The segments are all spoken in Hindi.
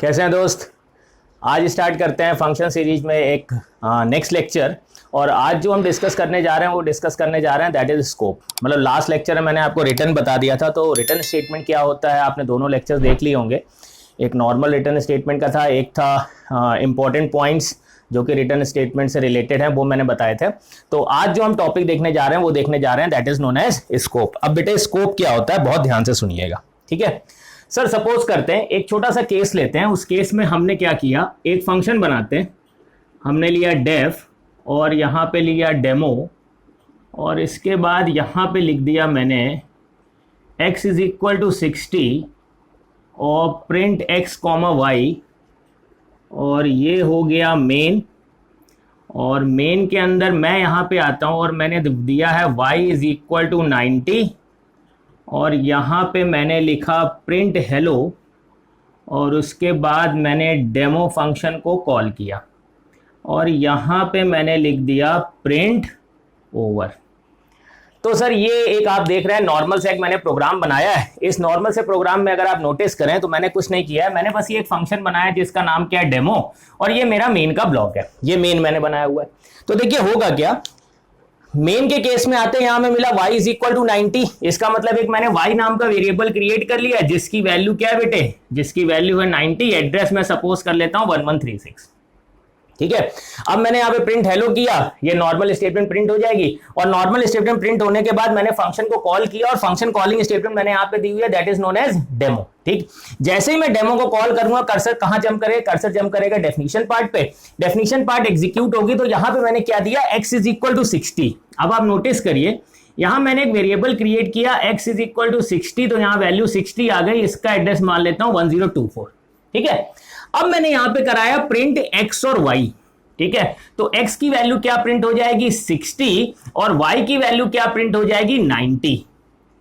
कैसे हैं दोस्त। आज स्टार्ट करते हैं फंक्शन सीरीज में एक नेक्स्ट लेक्चर। और आज जो हम डिस्कस करने जा रहे हैं वो डिस्कस करने जा रहे हैं दैट इज स्कोप। मतलब लास्ट लेक्चर में मैंने आपको रिटर्न बता दिया था, तो रिटर्न स्टेटमेंट क्या होता है आपने दोनों लेक्चर्स देख लिए होंगे। एक नॉर्मल रिटर्न स्टेटमेंट का था, एक था इंपॉर्टेंट पॉइंट्स जो कि रिटर्न स्टेटमेंट से रिलेटेड है, वो मैंने बताए थे। तो आज जो हम टॉपिक देखने जा रहे हैं वो देखने जा रहे हैं that is known as scope. अब बेटे स्कोप क्या होता है बहुत ध्यान से सुनिएगा, ठीक है। सर सपोज करते हैं एक छोटा सा केस लेते हैं। उस केस में हमने क्या किया, एक फंक्शन बनाते हैं, हमने लिया डेफ और यहाँ पे लिया डेमो और इसके बाद यहाँ पे लिख दिया मैंने x इज इक्वल टू 60 और प्रिंट x कॉमा वाई, और ये हो गया मेन। और मेन के अंदर मैं यहाँ पे आता हूँ और मैंने दिया है y इज इक्वल टू 90 और यहाँ पे मैंने लिखा प्रिंट हेलो और उसके बाद मैंने डेमो फंक्शन को कॉल किया और यहाँ पे मैंने लिख दिया प्रिंट ओवर। तो सर ये एक आप देख रहे हैं नॉर्मल से एक मैंने प्रोग्राम बनाया है। इस नॉर्मल से प्रोग्राम में अगर आप नोटिस करें तो मैंने कुछ नहीं किया है, मैंने बस ये एक फंक्शन बनाया जिसका नाम क्या है डेमो, और ये मेरा मेन का ब्लॉक है, ये मेन मैंने बनाया हुआ है। तो देखिए होगा क्या, मेन के केस में आते हैं, यहां में मिला y इज इक्वल टू 90। इसका मतलब एक मैंने y नाम का वेरिएबल क्रिएट कर लिया जिसकी वैल्यू क्या है बेटे, जिसकी वैल्यू है 90। एड्रेस मैं सपोज कर लेता हूं 1136, ठीक है। अब मैंने यहाँ पे प्रिंट हेलो किया, ये नॉर्मल स्टेटमेंट प्रिंट हो जाएगी और नॉर्मल स्टेटमेंट प्रिंट होने के बाद मैंने फंक्शन को कॉल किया और फंक्शन कॉलिंग स्टेटमेंट मैंने यहाँ पे दी हुई है that is known as demo, ठीक। जैसे ही मैं डेमो को कॉल करूंगा कर्सर कहां जंप करेगा, कर्सर जंप करेगा डेफिनेशन पार्ट पे। डेफिनेशन पार्ट एग्जीक्यूट होगी तो यहाँ पे मैंने क्या दिया x इज इक्वल टू 60। अब आप नोटिस करिए यहां मैंने एक वेरिएबल क्रिएट किया x इज इक्वल टू 60, तो यहाँ वैल्यू 60 आ गई। इसका एड्रेस मान लेता हूं 1024, ठीक है। अब मैंने यहां पे कराया प्रिंट x और y, ठीक है। तो x की वैल्यू क्या प्रिंट हो जाएगी 60 और y की वैल्यू क्या प्रिंट हो जाएगी 90,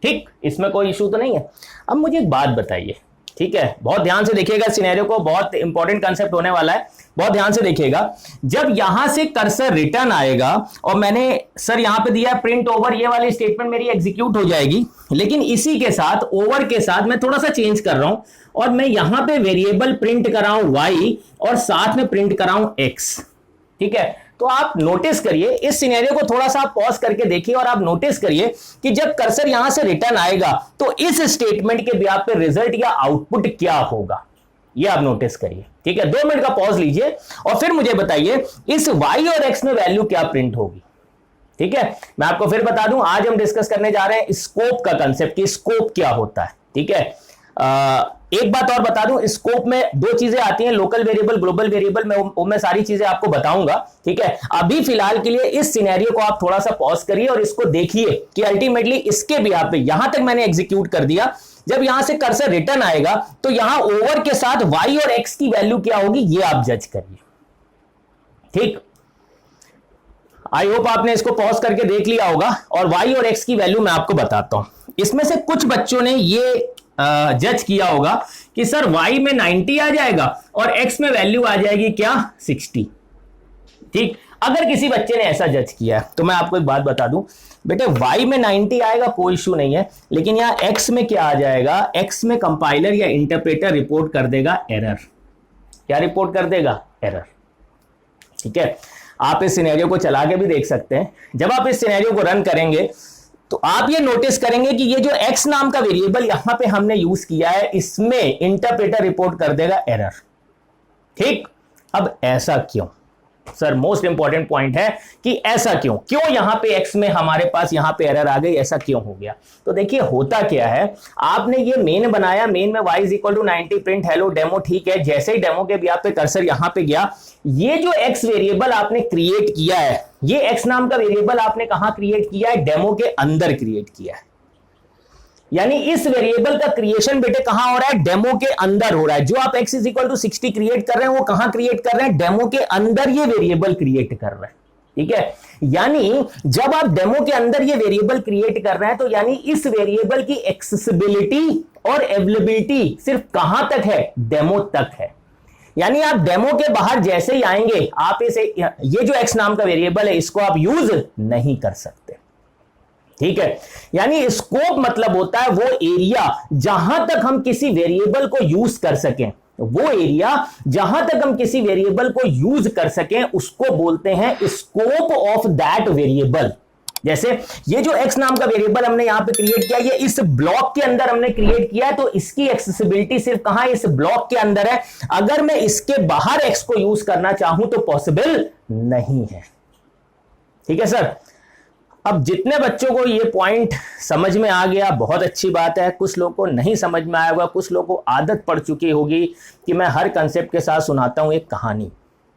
ठीक। इसमें कोई इशू तो नहीं है। अब मुझे एक बात बताइए, ठीक है, बहुत ध्यान से देखिएगा सिनेरियो को, बहुत इंपॉर्टेंट कंसेप्ट होने वाला है, बहुत ध्यान से देखिएगा। जब यहां से कर्सर रिटर्न आएगा और मैंने सर यहां पे दिया प्रिंट ओवर, ये वाली स्टेटमेंट मेरी एग्जीक्यूट हो जाएगी, लेकिन इसी के साथ ओवर के साथ मैं थोड़ा सा चेंज कर रहा हूं और मैं यहां पे वेरिएबल प्रिंट कराऊं y और साथ में प्रिंट कराऊं x, ठीक है। तो आप नोटिस करिए इस सिनेरियो को, थोड़ा सा आप पॉज करके देखिए और आप नोटिस करिए कि जब कर्सर यहां से रिटर्न आएगा तो इस स्टेटमेंट के ब्याह पे रिजल्ट या आउटपुट क्या होगा, ये आप नोटिस करिए, ठीक है। 2 मिनट का पॉज लीजिए और फिर मुझे बताइए इस y और x में वैल्यू क्या प्रिंट होगी, ठीक है। मैं आपको फिर बता दूं आज हम डिस्कस करने जा रहे हैं स्कोप का कंसेप्ट कि स्कोप क्या होता है, ठीक है। एक बात और बता दूं, स्कोप में 2 चीजें आती हैं, लोकल वेरिएबल, ग्लोबल वेरिएबल। मैं सारी चीजें आपको बताऊंगा, ठीक है। अभी फिलहाल के लिए इस सिनेरियो को आप थोड़ा सा पॉज करिए और इसको देखिए कि अल्टीमेटली इसके भी आप यहां तक मैंने एग्जीक्यूट कर दिया। जब यहां से कर्सर रिटर्न आएगा तो यहां ओवर के साथ y और x की वैल्यू क्या होगी ये आप जज करिए, ठीक। आई होप आपने इसको पॉज करके देख लिया होगा और y और x की वैल्यू मैं आपको बताता हूं। इसमें से कुछ बच्चों ने ये जज किया होगा कि सर y में 90 आ जाएगा और x में वैल्यू आ जाएगी क्या 60, ठीक। अगर किसी बच्चे ने ऐसा जज किया है तो मैं आपको एक बात बता दूं बेटे, y में 90 आएगा कोई इशू नहीं है, लेकिन यहां x में क्या आ जाएगा, x में कंपाइलर या इंटरप्रेटर रिपोर्ट कर देगा एरर। क्या रिपोर्ट कर देगा, एरर, ठीक है। आप इस सिनेरियो को चला के भी देख सकते हैं। जब आप इस सिनेरियो को रन करेंगे तो आप ये नोटिस करेंगे कि ये जो x नाम का वेरिएबल यहां पे हमने यूज किया है इसमें इंटरप्रेटर रिपोर्ट कर देगा एरर, ठीक। अब ऐसा क्यों सर, मोस्ट इंपॉर्टेंट पॉइंट है कि ऐसा क्यों यहां पे x में हमारे पास यहां पे एरर आ गई, ऐसा क्यों हो गया। तो देखिए होता क्या है, आपने ये मेन बनाया, मेन में y is equal to 90 print hello demo, ठीक है। जैसे ही डेमो के ब्याह पे कर्सर यहां पे गया, ये जो x वेरिएबल आपने क्रिएट किया है, ये x नाम का वेरिएबल आपने कहां क्रिएट किया है, डेमो के अंदर क्रिएट किया है। यानी इस वेरिएबल का क्रिएशन बेटे कहां हो रहा है, डेमो के अंदर हो रहा है। जो आप x is equal to 60 create कर रहे हैं वो कहां क्रिएट कर रहे हैं, डेमो के अंदर ये वेरिएबल क्रिएट कर रहे हैं, ठीक है। यानी जब आप डेमो के अंदर ये वेरिएबल क्रिएट कर रहे हैं तो यानी इस वेरिएबल की एक्सेसिबिलिटी और अवेलेबिलिटी सिर्फ कहां तक है, डेमो तक है। यानी आप डेमो के बाहर जैसे ही आएंगे आप इसे, ये जो x नाम का वेरिएबल है इसको आप यूज नहीं कर सकते, ठीक है। यानी स्कोप मतलब होता है वो एरिया जहां तक हम किसी वेरिएबल को यूज कर सकें, वो एरिया जहां तक हम किसी वेरिएबल को यूज कर सकें उसको बोलते हैं स्कोप ऑफ दैट वेरिएबल। जैसे ये जो x नाम का वेरिएबल हमने यहां पे क्रिएट किया, ये इस ब्लॉक के अंदर हमने क्रिएट किया है, तो इसकी एक्सेसिबिलिटी सिर्फ कहां, इस ब्लॉक के अंदर है। अगर मैं इसके बाहर x को यूज करना चाहूं तो पॉसिबल नहीं है। ठीक है सर। अब जितने बच्चों को ये पॉइंट समझ में आ गया बहुत अच्छी बात है, कुछ लोगों को नहीं समझ में आया होगा, कुछ लोगों को आदत पड़ चुकी होगी कि मैं हर कंसेप्ट के साथ सुनाता हूं एक कहानी।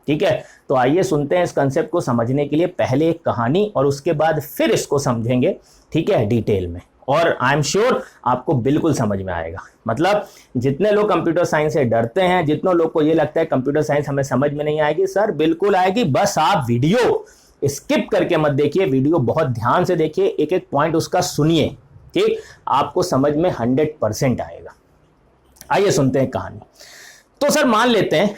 ठीक है, तो आइए सुनते हैं इस कंसेप्ट को समझने के लिए पहले एक कहानी और उसके बाद फिर इसको समझेंगे, ठीक है, डिटेल में। और आई एम श्योर आपको बिल्कुल समझ में आएगा। मतलब जितने लोग कंप्यूटर साइंस से डरते हैं, जितने लोग को ये लगता है कंप्यूटर साइंस हमें समझ में नहीं आएगी, सर बिल्कुल आएगी। बस आप वीडियो स्किप करके मत देखिए, वीडियो बहुत ध्यान से देखिए, एक एक पॉइंट उसका सुनिए, ठीक, आपको समझ में 100% आएगा। आइए सुनते हैं कहानी। तो सर मान लेते हैं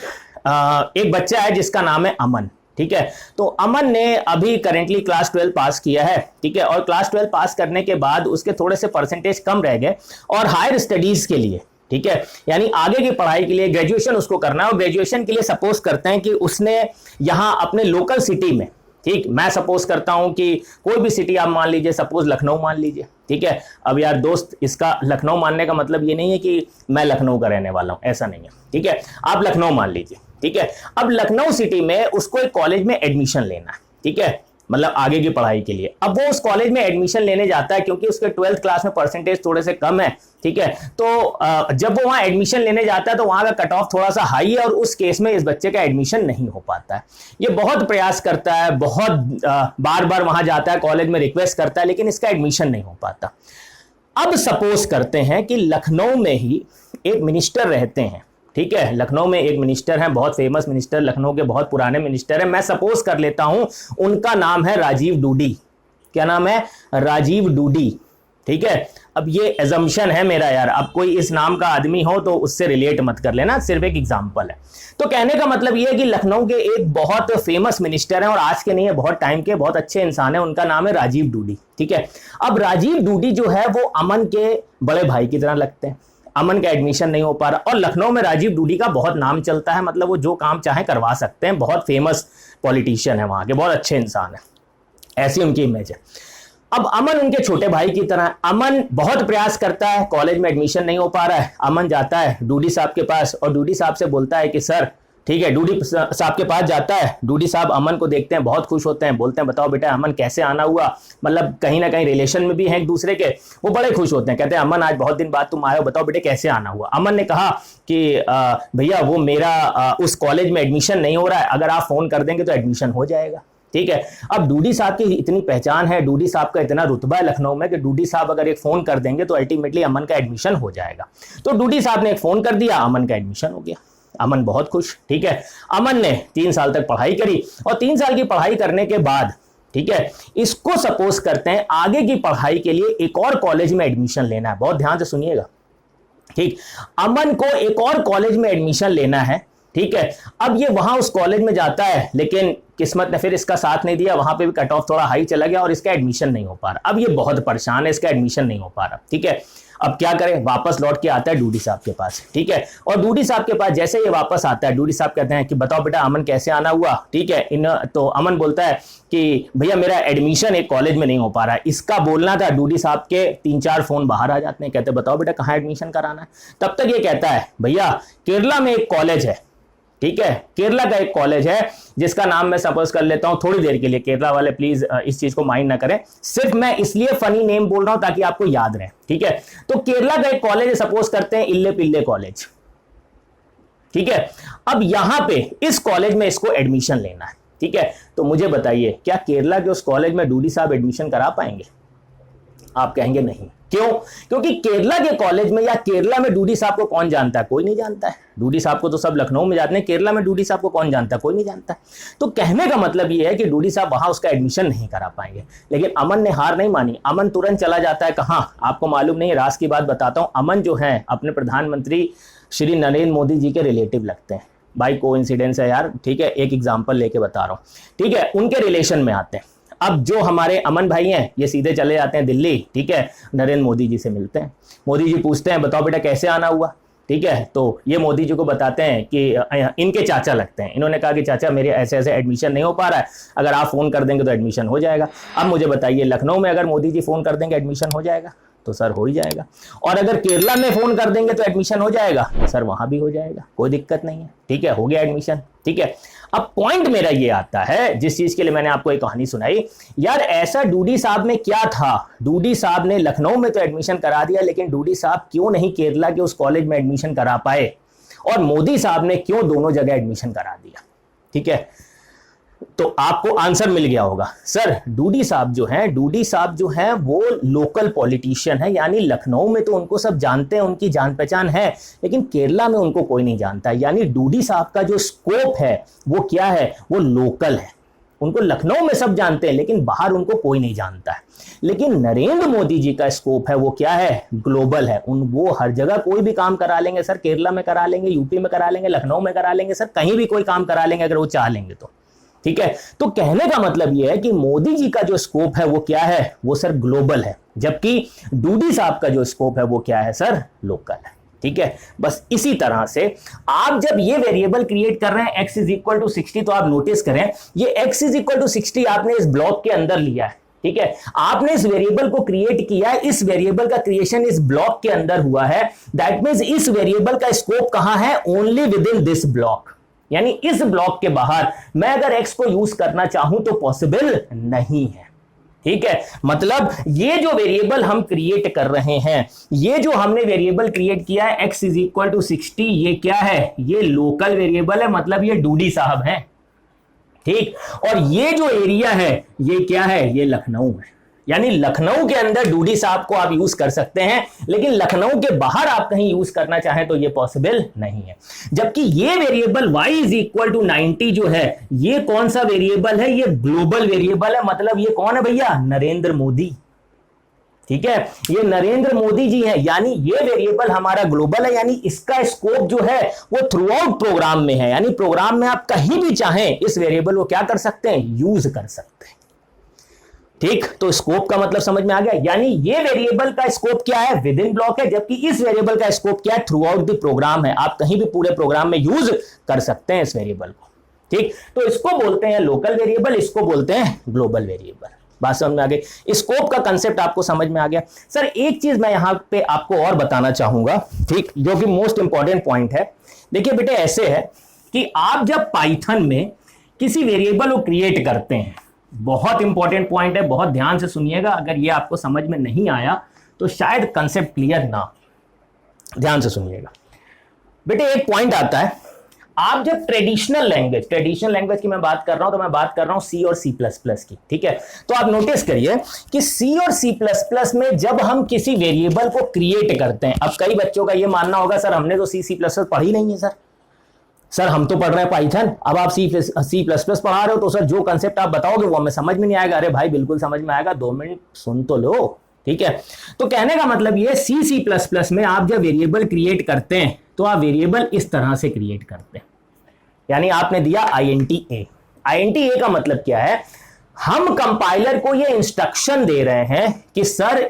एक बच्चा है जिसका नाम है अमन। ठीक है, तो अमन ने अभी करेंटली क्लास 12 पास किया है। ठीक है, और क्लास 12 पास करने के बाद उसके थोड़े से परसेंटेज कम रह गए और हायर स्टडीज के लिए, ठीक है, यानी आगे की पढ़ाई के लिए ग्रेजुएशन उसको करना है। और ग्रेजुएशन के लिए सपोज करते हैं कि उसने यहां अपने लोकल सिटी में, ठीक, मैं सपोज करता हूं कि कोई भी सिटी आप मान लीजिए, सपोज लखनऊ मान लीजिए। ठीक है, अब यार दोस्त इसका लखनऊ मानने का मतलब ये नहीं है कि मैं लखनऊ का रहने वाला हूं, ऐसा नहीं है। ठीक है, आप लखनऊ मान लीजिए। ठीक है, अब लखनऊ सिटी में उसको एक कॉलेज में एडमिशन लेना है। ठीक है, मतलब आगे की पढ़ाई के लिए। अब वो उस कॉलेज में एडमिशन लेने जाता है क्योंकि उसके 12th क्लास में परसेंटेज थोड़े से कम है। ठीक है, तो जब वो वहां एडमिशन लेने जाता है तो वहां का कट ऑफ थोड़ा सा हाई है और उस केस में इस बच्चे का एडमिशन नहीं हो पाता है। ये बहुत प्रयास करता है, बहुत बार बार वहां जाता है, कॉलेज में रिक्वेस्ट करता है, लेकिन इसका एडमिशन नहीं हो पाता। अब सपोज करते हैं कि लखनऊ में ही एक मिनिस्टर रहते हैं। ठीक है, लखनऊ में एक मिनिस्टर है, बहुत फेमस मिनिस्टर, लखनऊ के बहुत पुराने मिनिस्टर है। मैं सपोज कर लेता हूं उनका नाम है राजीव डूडी। क्या नाम है? राजीव डूडी। ठीक है, अब ये एजम्पशन है मेरा यार, अब कोई इस नाम का आदमी हो तो उससे रिलेट मत कर लेना, सिर्फ एक एग्जांपल है। तो कहने का मतलब ये है कि लखनऊ के एक बहुत फेमस मिनिस्टर हैं और आज के नहीं है, बहुत टाइम के, बहुत अच्छे इंसान है, उनका नाम है राजीव डूडी। ठीक है, अब राजीव डूडी जो है वो अमन के बड़े भाई की तरह लगते हैं। अमन का एडमिशन नहीं हो पा रहा और लखनऊ में राजीव डूडी का बहुत नाम चलता है, मतलब वो जो काम चाहे करवा सकते हैं, बहुत फेमस पॉलिटिशियन है वहां के, बहुत अच्छे इंसान है, ऐसी उनकी इमेज है। अब अमन उनके छोटे भाई की तरह, अमन बहुत प्रयास करता है, कॉलेज में एडमिशन नहीं हो पा रहा है। अमन जाता है डूडी साहब के पास और डूडी साहब से बोलता है कि सर, ठीक है, डूडी साहब के पास जाता है। डूडी साहब अमन को देखते हैं, बहुत खुश होते हैं, बोलते हैं बताओ बेटा अमन कैसे आना हुआ, मतलब कहीं ना कहीं रिलेशन में भी हैं एक दूसरे के। वो बड़े खुश होते हैं, कहते हैं अमन आज बहुत दिन बाद तुम आए हो, बताओ बेटे कैसे आना हुआ। अमन ने कहा कि भैया वो मेरा उस कॉलेज में एडमिशन नहीं हो रहा है, अगर आप फोन कर देंगे तो एडमिशन हो जाएगा। ठीक है, अब डूडी साहब की इतनी पहचान है, डूडी साहब का इतना रुतबा है लखनऊ में कि डूडी साहब अगर एक फोन कर देंगे तो अल्टीमेटली अमन का एडमिशन हो जाएगा। तो डूडी साहब ने एक फोन कर दिया, अमन का एडमिशन हो गया। अमन बहुत खुश। ठीक है, अमन ने 3 साल तक पढ़ाई करी और 3 साल की पढ़ाई करने के बाद, ठीक है, इसको सपोज करते हैं आगे की पढ़ाई के लिए एक और कॉलेज में एडमिशन लेना है। बहुत ध्यान से सुनिएगा। ठीक, अमन को एक और कॉलेज में एडमिशन लेना है। ठीक है, अब ये वहां उस कॉलेज में जाता है, लेकिन किस्मत ने फिर इसका साथ नहीं दिया, वहां पे भी कट ऑफ थोड़ा हाई चला गया और इसका एडमिशन नहीं हो पा रहा। अब ये बहुत परेशान है, इसका एडमिशन नहीं हो पा रहा। ठीक है, अब क्या करे, वापस लौट के आता है डूडी साहब के पास। ठीक है, और डूडी साहब के पास जैसे ये वापस आता है, डूडी साहब कहते हैं कि बताओ बेटा अमन कैसे आना हुआ। ठीक है, तो अमन बोलता है कि भैया मेरा एडमिशन एक कॉलेज में नहीं हो पा रहा है। इसका बोलना था, डूडी साहब के 3-4 फोन बाहर आ जाते हैं, कहते बताओ बेटा कहाँ एडमिशन कराना है। तब तक ये कहता है भैया केरला में एक कॉलेज है। ठीक है, केरला का एक कॉलेज है जिसका नाम मैं सपोज कर लेता हूं थोड़ी देर के लिए। केरला वाले प्लीज इस चीज को माइंड ना करें, सिर्फ मैं इसलिए फनी नेम बोल रहा हूं ताकि आपको याद रहे। ठीक है, तो केरला का एक कॉलेज है, सपोज करते हैं इल्ले पिल्ले कॉलेज। ठीक है, अब यहां पे इस कॉलेज में इसको एडमिशन लेना है। ठीक है, तो मुझे बताइए क्या केरला के उस कॉलेज में डूडी साहब एडमिशन करा पाएंगे? आप कहेंगे नहीं। क्यों? क्योंकि केरला के कॉलेज में या केरला में डूडी साहब को कौन जानता है? कोई नहीं जानता है। डूडी साहब को तो सब लखनऊ में जानते हैं, केरला में डूडी साहब को कौन जानता है? कोई नहीं जानता है। तो कहने का मतलब ये है कि डूडी साहब वहां उसका एडमिशन नहीं करा पाएंगे। लेकिन अमन ने हार नहीं मानी, अमन तुरंत चला जाता है कहां, आपको मालूम नहीं, राज की बात बताता हूं। अमन जो है अपने प्रधानमंत्री श्री नरेंद्र मोदी जी के रिलेटिव लगते हैं। बाई कोइंसिडेंस है यार, ठीक है, एक एग्जाम्पल लेके बता रहा हूं। ठीक है, उनके रिलेशन में आते हैं। अब जो हमारे अमन भाई हैं ये सीधे चले जाते हैं दिल्ली। ठीक है, नरेंद्र मोदी जी से मिलते हैं। मोदी जी पूछते हैं बताओ बेटा कैसे आना हुआ। ठीक है। तो ये मोदी जी को बताते हैं कि इनके चाचा लगते हैं, इन्होंने कहा कि चाचा मेरे ऐसे ऐसे एडमिशन नहीं हो पा रहा है, अगर आप फोन कर देंगे तो एडमिशन हो जाएगा। अब मुझे बताइए लखनऊ में अगर मोदी जी फोन कर देंगे एडमिशन हो जाएगा? तो सर हो ही जाएगा। और अगर केरला में फोन कर देंगे तो एडमिशन हो जाएगा? सर वहां भी हो जाएगा, कोई दिक्कत नहीं है, ठीक है, हो गया एडमिशन, ठीक है। अब पॉइंट मेरा ये आता है, जिस चीज के लिए मैंने आपको एक कहानी सुनाई, यार ऐसा डूडी साहब में क्या था? डूडी साहब ने लखनऊ में तो एडमिशन करा दिया, लेकिन डूडी साहब क्यों नहीं केरला के उस कॉलेज में एडमिशन करा पाए, और मोदी साहब ने क्यों दोनों जगह एडमिशन करा दिया? ठीक है, तो आपको आंसर मिल गया होगा। सर डूडी साहब जो हैं वो लोकल पॉलिटिशियन है, यानी लखनऊ में तो उनको सब जानते हैं, उनकी जान पहचान है, लेकिन केरला में उनको कोई नहीं जानता। यानी डूडी साहब का जो स्कोप है वो क्या है? वो लोकल है। उनको लखनऊ में सब जानते हैं, लेकिन बाहर उनको कोई नहीं जानता है। लेकिन नरेंद्र मोदी जी का स्कोप है वो क्या है? ग्लोबल है। वो हर जगह कोई भी काम करा लेंगे सर, केरला में करा लेंगे, यूपी में करा लेंगे, लखनऊ में करा लेंगे, सर कहीं भी कोई काम करा लेंगे अगर वो चाह लेंगे तो, ठीक है। तो कहने का मतलब यह है कि मोदी जी का जो स्कोप है वो क्या है? वो सर ग्लोबल है, जबकि डूडी साहब का जो स्कोप है वो क्या है सर? लोकल है, ठीक है। बस इसी तरह से आप जब ये वेरिएबल क्रिएट कर रहे हैं x इज इक्वल टू 60, तो आप नोटिस करें ये x इज इक्वल टू 60 आपने इस ब्लॉक के अंदर लिया है, ठीक है। आपने इस वेरिएबल को क्रिएट किया है, इस वेरिएबल का क्रिएशन इस ब्लॉक के अंदर हुआ है। दैट मींस इस वेरिएबल का स्कोप कहां है? Only with in this block, यानी इस ब्लॉक के बाहर मैं अगर x को यूज करना चाहूं तो पॉसिबल नहीं है, ठीक है। मतलब ये जो वेरिएबल हम क्रिएट कर रहे हैं, ये जो हमने वेरिएबल क्रिएट किया है x इज इक्वल टू 60, ये क्या है? ये लोकल वेरिएबल है, मतलब ये डूडी साहब है, ठीक। और ये जो एरिया है ये क्या है? ये लखनऊ है। यानी लखनऊ के अंदर डूडी साहब को आप यूज कर सकते हैं, लेकिन लखनऊ के बाहर आप कहीं यूज करना चाहें तो ये पॉसिबल नहीं है। जबकि ये variable y is equal to 90 जो है, ये कौन सा वेरिएबल है? ये ग्लोबल वेरिएबल है। मतलब ये कौन है भैया? नरेंद्र मोदी, ठीक है। ये नरेंद्र मोदी जी है, यानी ये वेरिएबल हमारा ग्लोबल है, यानी इसका स्कोप जो है वो थ्रू आउट प्रोग्राम में है। यानी प्रोग्राम में आप कहीं भी चाहें इस वेरिएबल को क्या कर सकते हैं? यूज कर सकते हैं, ठीक। तो स्कोप का मतलब समझ में आ गया। यानी ये वेरिएबल का स्कोप क्या है? विद इन ब्लॉक है, जबकि इस वेरिएबल का स्कोप क्या है? थ्रू आउट द प्रोग्राम है। आप कहीं भी पूरे प्रोग्राम में यूज कर सकते हैं इस वेरिएबल को, ठीक। तो इसको बोलते हैं लोकल वेरिएबल, इसको बोलते हैं ग्लोबल वेरिएबल। बात समझ में आ गई? स्कोप का कंसेप्ट आपको समझ में आ गया। सर एक चीज मैं यहां पे आपको और बताना चाहूंगा, ठीक, जो कि मोस्ट इंपॉर्टेंट पॉइंट है। देखिए बेटे ऐसे है कि आप जब पाइथन में किसी वेरिएबल को क्रिएट करते हैं, बहुत इंपॉर्टेंट पॉइंट है, बहुत ध्यान से सुनिएगा। अगर ये आपको समझ में नहीं आया तो शायद कंसेप्ट क्लियर ना, ध्यान से सुनिएगा बेटे। एक पॉइंट आता है, आप जब ट्रेडिशनल लैंग्वेज की मैं बात कर रहा हूं, तो मैं बात कर रहा हूं सी और सी प्लस प्लस की, ठीक है। तो आप नोटिस करिए कि सी और सी प्लस प्लस में जब हम किसी वेरिएबल को क्रिएट करते हैं, अब कई बच्चों का यह मानना होगा सर हमने तो सी प्लस प्लस पढ़ी नहीं है सर हम तो पढ़ रहे हैं पाइथन, अब आप सी प्लस प्लस पढ़ा रहे हो, तो सर जो कंसेप्ट आप बताओगे वो हमें समझ में नहीं आएगा। अरे भाई बिल्कुल समझ में आएगा, 2 मिनट सुन तो लो, ठीक है। तो कहने का मतलब ये सी प्लस प्लस में आप जब वेरिएबल क्रिएट करते हैं तो आप वेरिएबल इस तरह से क्रिएट करते हैं। यानी आपने दिया INT A का मतलब क्या है? हम कंपाइलर को ये इंस्ट्रक्शन दे रहे हैं कि सर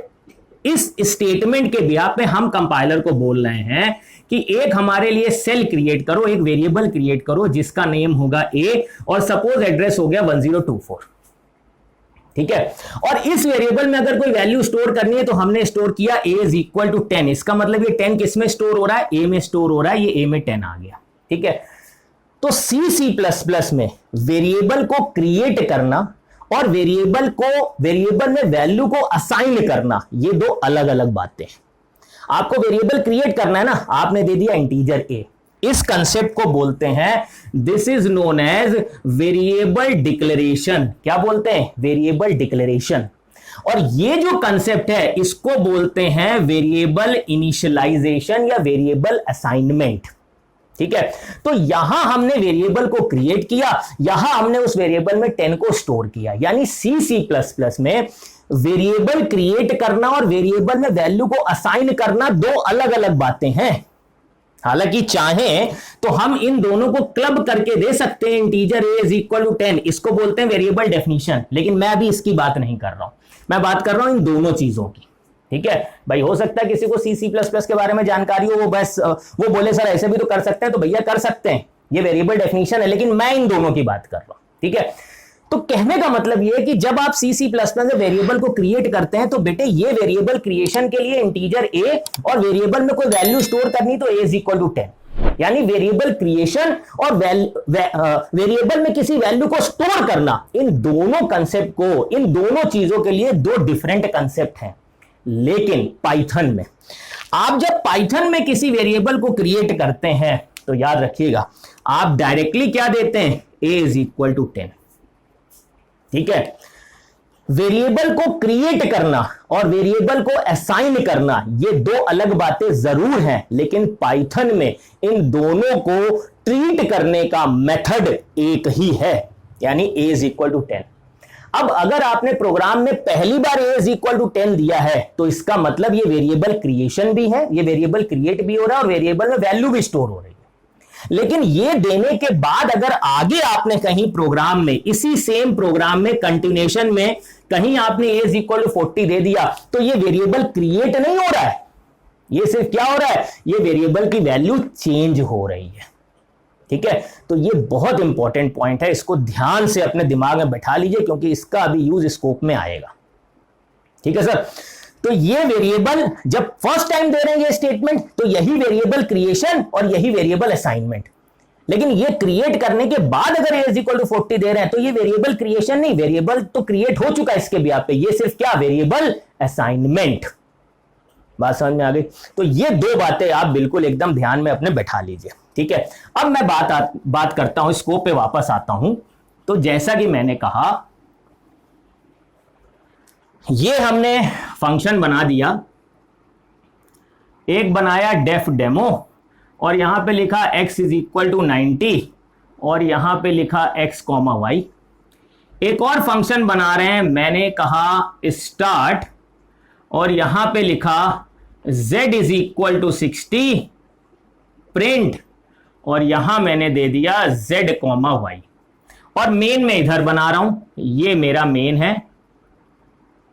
इस स्टेटमेंट के बिहाफ पे हम कंपाइलर को बोल रहे हैं कि एक हमारे लिए सेल क्रिएट करो, एक वेरिएबल क्रिएट करो जिसका नेम होगा A और सपोज एड्रेस हो गया 1024, ठीक है। और इस वेरिएबल में अगर कोई वैल्यू स्टोर करनी है तो हमने स्टोर किया A इज इक्वल टू 10। इसका मतलब ये 10 किस में स्टोर हो रहा है? A में स्टोर हो रहा है, ये A में 10 आ गया, ठीक है। तो सी प्लस प्लस में वेरिएबल को क्रिएट करना और वेरिएबल में वैल्यू को असाइन करना, ये दो अलग अलग बातें हैं। आपको वेरिएबल क्रिएट करना है ना, आपने दे दिया इंटीजर A, इस कंसेप्ट को बोलते हैं, this is known as variable declaration. क्या बोलते हैं? Variable declaration. और ये जो कंसेप्ट है इसको बोलते हैं वेरिएबल इनिशियलाइजेशन या वेरिएबल असाइनमेंट, ठीक है। तो यहां हमने वेरिएबल को क्रिएट किया, यहां हमने उस वेरिएबल में 10 को स्टोर किया। यानी सी प्लस प्लस में वेरिएबल क्रिएट करना और वेरिएबल में वैल्यू को असाइन करना दो अलग अलग बातें हैं। हालांकि चाहें तो हम इन दोनों को क्लब करके दे सकते हैं, integer A is equal to 10, इसको बोलते हैं वेरिएबल डेफिनेशन। लेकिन मैं अभी इसकी बात नहीं कर रहा हूं, मैं बात कर रहा हूं इन दोनों चीजों की, ठीक है भाई, हो सकता है किसी को C++ के बारे में जानकारी हो, वो बस वो बोले सर ऐसे भी तो कर सकते हैं, तो भैया कर सकते हैं, ये वेरिएबल डेफिनेशन है, लेकिन मैं इन दोनों की बात कर रहा हूं। ठीक है, तो कहने का मतलब ये है कि जब आप C++ में वेरिएबल को क्रिएट करते हैं तो बेटे ये वेरिएबल क्रिएशन के लिए इंटीजर a और वेरिएबल में कोई वैल्यू स्टोर करनी तो a = 10, यानी वेरिएबल क्रिएशन और वेरिएबल में किसी वैल्यू को स्टोर करना, इन दोनों कंसेप्ट को, इन दोनों चीजों के लिए दो डिफरेंट कंसेप्ट हैं। लेकिन पाइथन में, आप जब पाइथन में किसी वेरिएबल को क्रिएट करते हैं तो याद रखिएगा आप डायरेक्टली क्या देते हैं, a = 10। ठीक है, वेरिएबल को क्रिएट करना और वेरिएबल को असाइन करना ये दो अलग बातें जरूर हैं, लेकिन पाइथन में इन दोनों को ट्रीट करने का मेथड एक ही है, यानी a = 10। अब अगर आपने प्रोग्राम में पहली बार a = 10 दिया है तो इसका मतलब ये वेरिएबल क्रिएशन भी है, ये वेरिएबल क्रिएट भी हो रहा है और वेरिएबल में वैल्यू भी स्टोर हो रही है। लेकिन ये देने के बाद अगर आगे आपने कहीं प्रोग्राम में, इसी सेम प्रोग्राम में कंटिन्यूएशन में कहीं आपने a = 40 दे दिया तो ये वेरिएबल क्रिएट नहीं हो रहा है, ये सिर्फ क्या हो रहा है, ये वेरिएबल की वैल्यू चेंज हो रही है। ठीक है, तो ये बहुत इंपॉर्टेंट पॉइंट है, इसको ध्यान से अपने दिमाग में बैठा लीजिए क्योंकि इसका अभी यूज स्कोप में आएगा। ठीक है सर, तो ये वेरिएबल जब फर्स्ट टाइम दे रहे हैं ये स्टेटमेंट तो यही वेरिएबल क्रिएशन और यही वेरिएबल असाइनमेंट, लेकिन ये क्रिएट करने के बाद अगर a = 40 दे रहे हैं तो ये वेरिएबल क्रिएशन नहीं, वेरिएबल तो क्रिएट हो चुका है इसके ब्याह पे, ये सिर्फ क्या, वेरिएबल असाइनमेंट। बात समझ में आ गई? तो ये दो बातें आप बिल्कुल एकदम ध्यान में अपने बैठा लीजिए। ठीक है, अब मैं बात करता हूं, स्कोप पे वापस आता हूं। तो जैसा कि मैंने कहा, ये हमने फंक्शन बना दिया, एक बनाया डेफ डेमो और यहां पे लिखा x = 90 और यहां पे लिखा x, y। एक और फंक्शन बना रहे हैं, मैंने कहा स्टार्ट और यहां पे लिखा z = 60 प्रिंट और यहां मैंने दे दिया z, y। और मेन में इधर बना रहा हूं, ये मेरा मेन है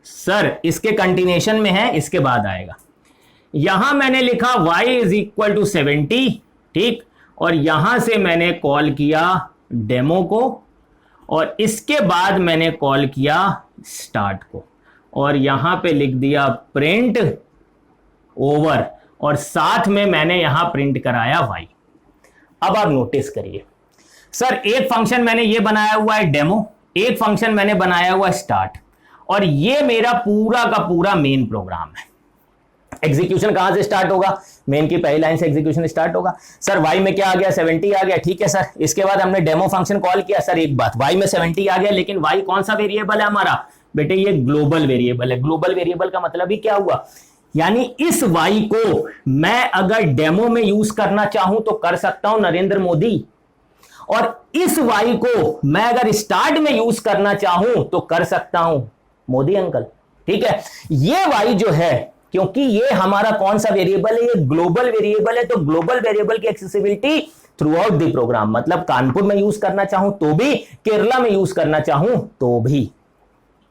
सर, इसके कंटिन्यूएशन में है, इसके बाद आएगा। यहां मैंने लिखा y = 70, ठीक, और यहां से मैंने कॉल किया डेमो को और इसके बाद मैंने कॉल किया स्टार्ट को और यहां पे लिख दिया प्रिंट ओवर और साथ में मैंने यहां प्रिंट कराया y। अब आप नोटिस करिए सर, एक फंक्शन मैंने ये बनाया हुआ है डेमो, एक फंक्शन मैंने बनाया हुआ स्टार्ट, और ये मेरा पूरा का पूरा मेन प्रोग्राम है। एग्जीक्यूशन कहां से स्टार्ट होगा, मेन की पहली लाइन से एग्जीक्यूशन स्टार्ट होगा। सर y में क्या आ गया, 70 आ गया, ठीक है सर। इसके बाद हमने डेमो फंक्शन कॉल किया, सर एक बात, y में 70 आ गया, लेकिन y कौन सा वेरिएबल है हमारा, बेटे ये ग्लोबल वेरिएबल है। ग्लोबल वेरिएबल का मतलब ही क्या हुआ, यानी इस y को मैं अगर डेमो में यूज करना चाहूं तो कर सकता हूं नरेंद्र मोदी, और इस y को मैं अगर स्टार्ट में यूज करना चाहूं तो कर सकता हूं मोदी अंकल। ठीक है, ये y जो है, क्योंकि ये हमारा कौन सा वेरिएबल है, ये ग्लोबल वेरिएबल है, तो ग्लोबल वेरिएबल की accessibility throughout the program, मतलब कानपुर में यूज करना चाहूं तो भी, केरला में यूज करना चाहूं तो भी।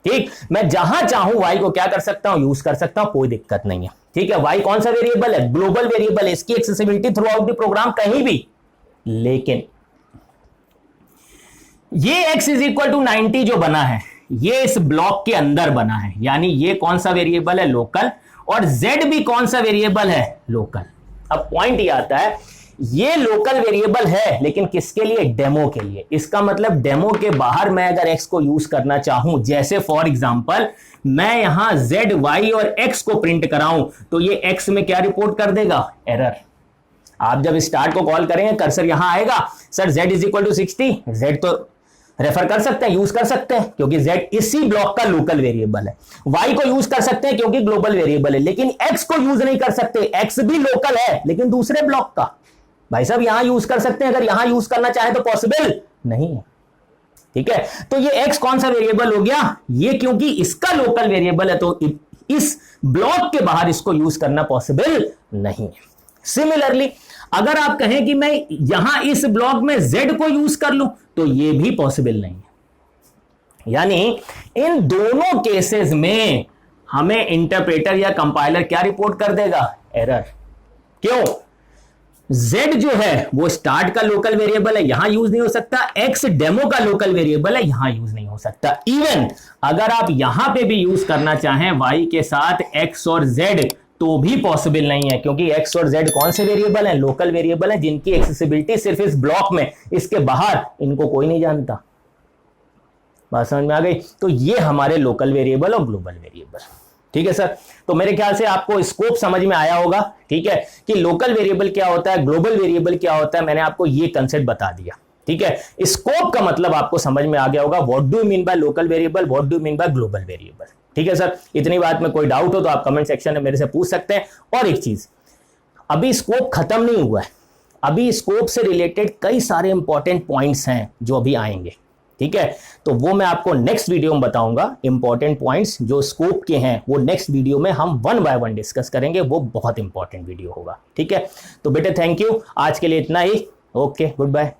ठीक, मैं जहां चाहूं y को क्या कर सकता हूं, यूज कर सकता हूं, कोई दिक्कत नहीं है। ठीक है, y कौन सा वेरिएबल है, ग्लोबल वेरिएबल है, इसकी accessibility throughout the program कहीं भी। लेकिन ये x = 90 जो बना है ये इस ब्लॉक के अंदर बना है, यानी ये कौन सा वेरिएबल है, लोकल, और z भी कौन सा वेरिएबल है, लोकल। अब पॉइंट ये आता है, ये लोकल वेरिएबल है लेकिन किसके लिए, डेमो के लिए। इसका मतलब डेमो के बाहर मैं अगर x को यूज करना चाहूं, जैसे फॉर एग्जांपल मैं यहां z, y और x को प्रिंट कराऊं तो ये x में क्या रिपोर्ट कर देगा, एरर। आप जब स्टार्ट को कॉल करेंगे कर्सर यहां आएगा, सर z = 60, z तो रेफर कर सकते हैं, यूज कर सकते हैं क्योंकि z इसी ब्लॉक का लोकल वेरिएबल है। y को यूज कर सकते हैं क्योंकि ग्लोबल वेरिएबल है, लेकिन x को यूज नहीं कर सकते, x भी लोकल है लेकिन दूसरे ब्लॉक का। भाई साहब यहां यूज कर सकते हैं, अगर यहां यूज करना चाहे तो पॉसिबल नहीं है। ठीक है, तो ये x कौन सा वेरिएबल हो गया, ये क्योंकि इसका लोकल वेरिएबल है तो इस ब्लॉक के बाहर इसको यूज करना पॉसिबल नहीं है। सिमिलरली अगर आप कहें कि मैं यहां इस ब्लॉक में z को यूज कर लूं तो ये भी पॉसिबल नहीं है। यानी इन दोनों केसेस में हमें इंटरप्रेटर या कंपाइलर क्या रिपोर्ट कर देगा? एरर। क्यों? Z जो है वो स्टार्ट का लोकल वेरिएबल है, यहां यूज नहीं हो सकता। X डेमो का लोकल वेरिएबल है, यहां यूज नहीं हो सकता। इवन अगर आप यहां पे भी यूज करना चाहें Y के साथ X और Z तो भी पॉसिबल नहीं है, क्योंकि X और Z कौन से वेरिएबल हैं? लोकल वेरिएबल है, जिनकी एक्सेसिबिलिटी सिर्फ इस ब्लॉक में, इसके बाहर इनको कोई नहीं जानता। बात समझ में आ गई? तो ये हमारे लोकल वेरिएबल और ग्लोबल वेरिएबल। ठीक है सर, तो मेरे ख्याल से आपको स्कोप समझ में आया होगा। ठीक है, कि लोकल वेरिएबल क्या होता है, ग्लोबल वेरिएबल क्या होता है, मैंने आपको ये कंसेप्ट बता दिया। ठीक है, स्कोप का मतलब आपको समझ में आ गया होगा। What do you mean by local variable, what do you mean by global variable. ठीक है सर, इतनी बात में कोई डाउट हो तो आप कमेंट सेक्शन में मेरे से पूछ सकते हैं। और एक चीज, अभी स्कोप खत्म नहीं हुआ है, अभी स्कोप से रिलेटेड कई सारे इंपॉर्टेंट पॉइंट्स हैं जो अभी आएंगे। ठीक है, तो वो मैं आपको नेक्स्ट वीडियो में बताऊंगा। इंपॉर्टेंट पॉइंट्स जो स्कोप के हैं वो नेक्स्ट वीडियो में हम 1 बाय 1 डिस्कस करेंगे, वो बहुत इंपॉर्टेंट वीडियो होगा। ठीक है, तो बेटे थैंक यू, आज के लिए इतना ही। Okay, good bye.